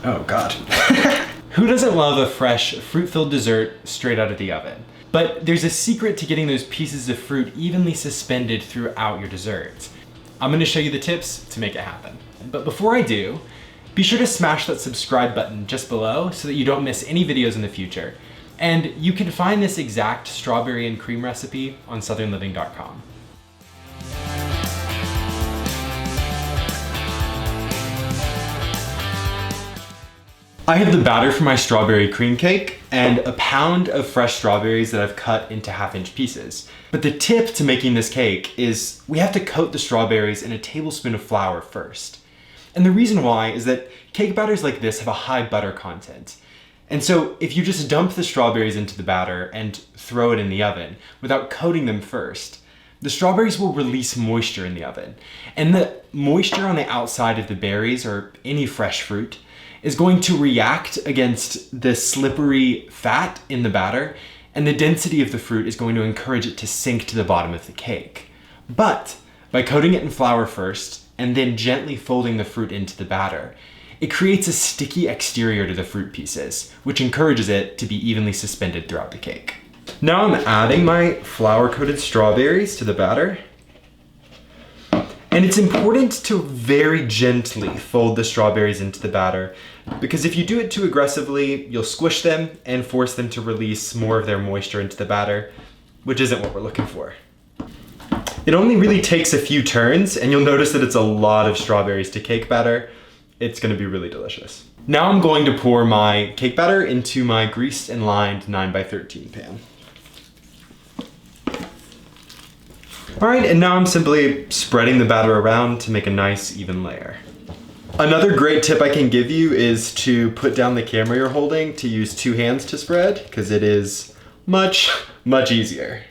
Oh God. Who doesn't love a fresh fruit-filled dessert straight out of the oven? But there's a secret to getting those pieces of fruit evenly suspended throughout your desserts. I'm gonna show you the tips to make it happen. But before I do, be sure to smash that subscribe button just below so that you don't miss any videos in the future. And you can find this exact strawberry and cream recipe on southernliving.com. I have the batter for my strawberry cream cake and a pound of fresh strawberries that I've cut into half-inch pieces. But the tip to making this cake is we have to coat the strawberries in a tablespoon of flour first. And the reason why is that cake batters like this have a high butter content. And so if you just dump the strawberries into the batter and throw it in the oven without coating them first, the strawberries will release moisture in the oven. And the moisture on the outside of the berries or any fresh fruit is going to react against the slippery fat in the batter, and the density of the fruit is going to encourage it to sink to the bottom of the cake. But by coating it in flour first and then gently folding the fruit into the batter, it creates a sticky exterior to the fruit pieces, which encourages it to be evenly suspended throughout the cake. Now I'm adding my flour-coated strawberries to the batter. And it's important to very gently fold the strawberries into the batter, because if you do it too aggressively, you'll squish them and force them to release more of their moisture into the batter, which isn't what we're looking for. It only really takes a few turns, and you'll notice that it's a lot of strawberries to cake batter. It's gonna be really delicious. Now I'm going to pour my cake batter into my greased and lined 9x13 pan. All right, and now I'm simply spreading the batter around to make a nice even layer. Another great tip I can give you is to put down the camera you're holding to use two hands to spread, because it is much, much easier.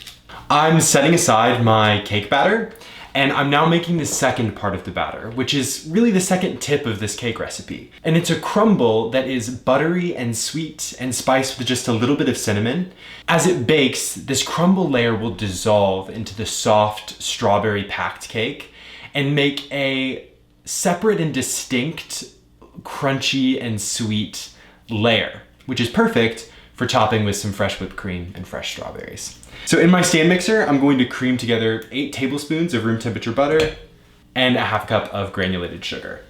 I'm setting aside my cake batter, and I'm now making the second part of the batter, which is really the second tip of this cake recipe. And it's a crumble that is buttery and sweet and spiced with just a little bit of cinnamon. As it bakes, this crumble layer will dissolve into the soft strawberry packed cake and make a separate and distinct crunchy and sweet layer, which is perfect for topping with some fresh whipped cream and fresh strawberries. So in my stand mixer, I'm going to cream together 8 tablespoons of room temperature butter and a half cup of granulated sugar.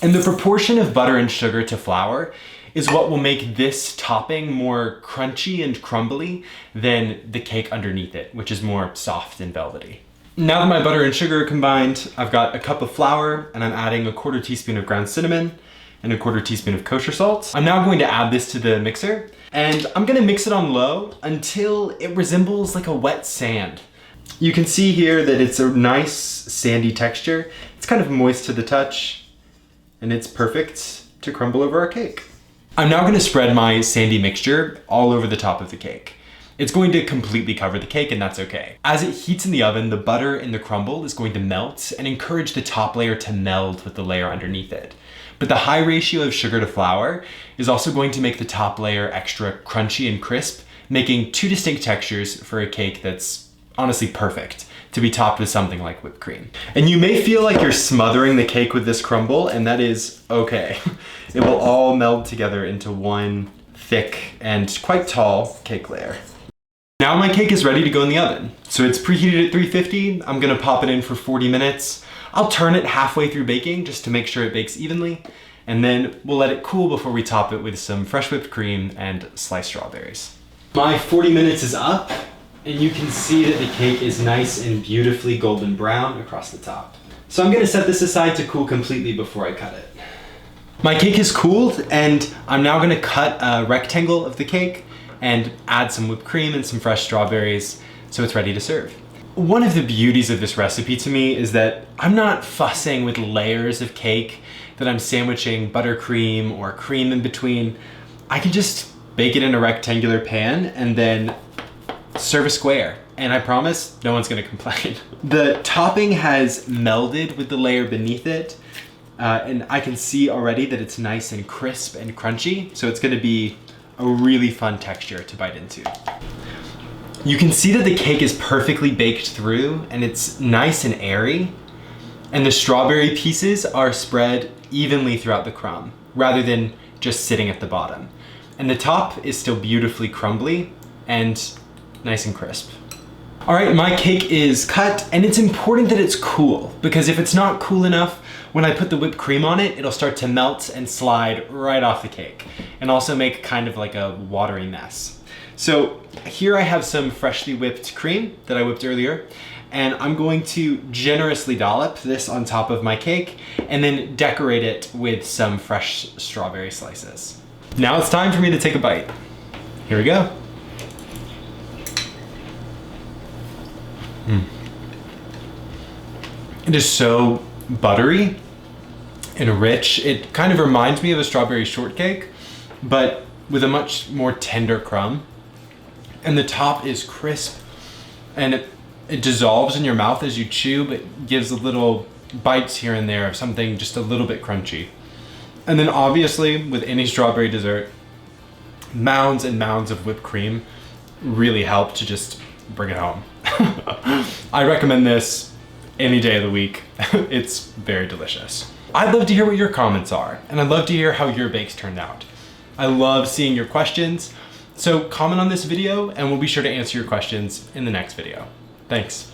And the proportion of butter and sugar to flour is what will make this topping more crunchy and crumbly than the cake underneath it, which is more soft and velvety. Now that my butter and sugar are combined, I've got a cup of flour and I'm adding 1/4 teaspoon of ground cinnamon and 1/4 teaspoon of kosher salt. I'm now going to add this to the mixer, and I'm gonna mix it on low until it resembles like a wet sand. You can see here that it's a nice sandy texture. It's kind of moist to the touch, and it's perfect to crumble over our cake. I'm now gonna spread my sandy mixture all over the top of the cake. It's going to completely cover the cake, and that's okay. As it heats in the oven, the butter in the crumble is going to melt and encourage the top layer to meld with the layer underneath it. But the high ratio of sugar to flour is also going to make the top layer extra crunchy and crisp, making 2 distinct textures for a cake that's honestly perfect to be topped with something like whipped cream. And you may feel like you're smothering the cake with this crumble, and that is okay. It will all meld together into one thick and quite tall cake layer. Now my cake is ready to go in the oven. So it's preheated at 350. I'm gonna pop it in for 40 minutes. I'll turn it halfway through baking just to make sure it bakes evenly, and then we'll let it cool before we top it with some fresh whipped cream and sliced strawberries. My 40 minutes is up, and you can see that the cake is nice and beautifully golden brown across the top. So I'm gonna set this aside to cool completely before I cut it. My cake is cooled, and I'm now gonna cut a rectangle of the cake and add some whipped cream and some fresh strawberries so it's ready to serve. One of the beauties of this recipe to me is that I'm not fussing with layers of cake, that I'm sandwiching buttercream or cream in between. I can just bake it in a rectangular pan and then serve a square. And I promise no one's gonna complain. The topping has melded with the layer beneath it. And I can see already that it's nice and crisp and crunchy. So it's gonna be a really fun texture to bite into. You can see that the cake is perfectly baked through and it's nice and airy. And the strawberry pieces are spread evenly throughout the crumb, rather than just sitting at the bottom. And the top is still beautifully crumbly and nice and crisp. All right, my cake is cut, and it's important that it's cool, because if it's not cool enough, when I put the whipped cream on it, it'll start to melt and slide right off the cake, and also make kind of like a watery mess. So here I have some freshly whipped cream that I whipped earlier, and I'm going to generously dollop this on top of my cake and then decorate it with some fresh strawberry slices. Now it's time for me to take a bite. Here we go. It is so buttery and rich. It kind of reminds me of a strawberry shortcake, but with a much more tender crumb. And the top is crisp, and it dissolves in your mouth as you chew, but gives a little bites here and there of something just a little bit crunchy. And then obviously, with any strawberry dessert, mounds and mounds of whipped cream really help to just bring it home. I recommend this any day of the week. It's very delicious. I'd love to hear what your comments are, and I'd love to hear how your bakes turned out. I love seeing your questions, so comment on this video and we'll be sure to answer your questions in the next video. Thanks.